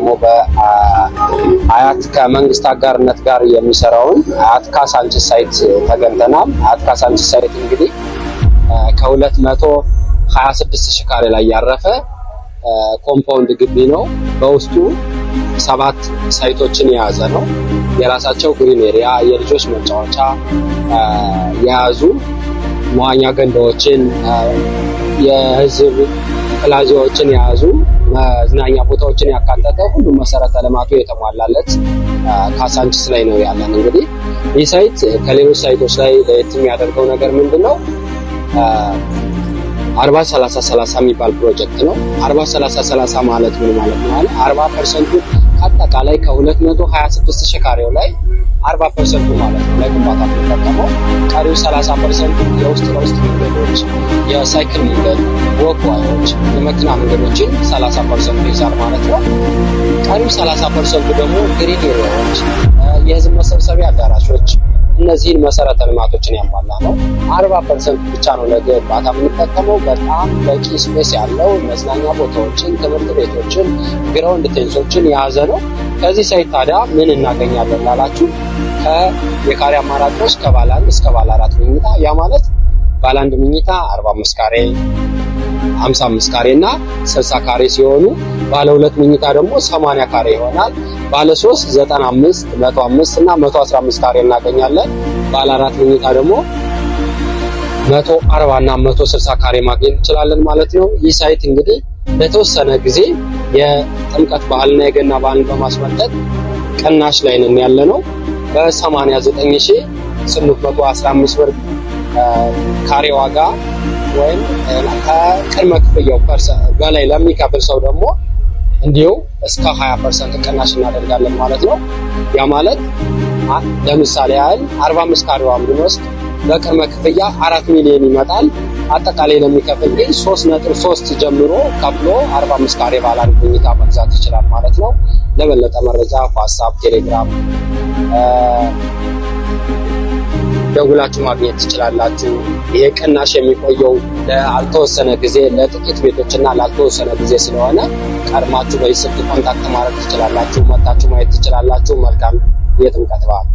ደግሞ በአያት ከመንግስት አጋርነት ጋር የሚሰራውን አያት ካሳንቺስ ሳይት ተገንተናል። አያት ካሳንቺስ ሳይት እንግዲህ ከ226 ሺህ ካሬ ላይ ያረፈ ኮምፓውንድ ግቢ ነው። በውስጡ 7 ሳይቶችን የያዘ ነው። የራሳቸው ግሪን ኤሪያ፣ የልጆች መጫወቻ የያዙ መዋኛ ገንዳዎችን፣ የህዝብ ፕላዛዎችን የያዙ መዝናኛ ቦታዎችን ያካተተ ሁሉም መሰረተ ልማቱ የተሟላለት ካሳንቺስ ላይ ነው ያለን። እንግዲህ ይህ ሳይት ከሌሎች ሳይቶች ላይ ለየት የሚያደርገው ነገር ምንድነው? 40-30-30 የሚባል ፕሮጀክት ነው። 40-30-30 ማለት ምን ማለት ነው? 40% አጠቃላይ ከ226 ሺህ ካሬው ላይ 40% ማለት ነው ለግንባታ የሚጠቀመው። ቀሪው 30% የውስጥ ለውስጥ መንገዶች፣ የሳይክል መንገድ፣ ወክዋዮች፣ የመኪና መንገዶችን 30% ይይዛል ማለት ነው። ቀሪው 30% ደግሞ ግሪን ኤሪያዎች፣ የህዝብ መሰብሰቢያ አዳራሾች፣ እነዚህን መሰረተ ልማቶችን ያሟላ ነው። 40% ብቻ ነው ለግንባታ የምንጠቀመው። በጣም በቂ ስፔስ ያለው መዝናኛ ቦታዎችን፣ ትምህርት ቤቶችን፣ ግራውንድ ቴንሶችን የያዘ ነው። ከዚህ ሳይት ታዲያ ምን እናገኛለን ላላችሁ የካሬ አማራጮች ከባለ 1 እስከ ባለ 4 መኝታ፣ ያ ማለት ባለ 1 መኝታ 45 ካሬ፣ 55 ካሬ እና 60 ካሬ ሲሆኑ ባለ 2 መኝታ ደግሞ 80 ካሬ ይሆናል። ባለ 3 95፣ 105 እና 115 ካሬ እናገኛለን። ባለ 4 መኝታ ደግሞ 140 እና 160 ካሬ ማግኘት እንችላለን ማለት ነው። ይህ ሳይት እንግዲህ ለተወሰነ ጊዜ የጥምቀት በዓልና የገና በዓልን በማስመልከት ቅናሽ ላይ ነን ያለነው። በ89815 ብር ካሬ ዋጋ ወይም ከቅድመ ክፍያው በላይ ለሚከፍል ሰው ደግሞ እንዲሁ እስከ 20% ቅናሽ እናደርጋለን ማለት ነው። ያ ማለት ለምሳሌ ያህል 45 ካሬዋን ብንወስድ በቅድመ ክፍያ 4 ሚሊዮን ይመጣል። አጠቃላይ ለሚከፍል ግን 3.3 ጀምሮ ከፍሎ 45 ካሬ ባለ 1 መኝታ መግዛት ይችላል ማለት ነው። ለበለጠ መረጃ ዋትስአፕ፣ ቴሌግራም ደውላችሁ ማግኘት ትችላላችሁ። ይሄ ቅናሽ የሚቆየው ለአልተወሰነ ጊዜ ለጥቂት ቤቶችና ላልተወሰነ ጊዜ ስለሆነ ቀድማችሁ በስልክ ኮንታክት ማድረግ ትችላላችሁ። መጣችሁ ማየት ትችላላችሁ። መልካም የጥምቀት በዓል።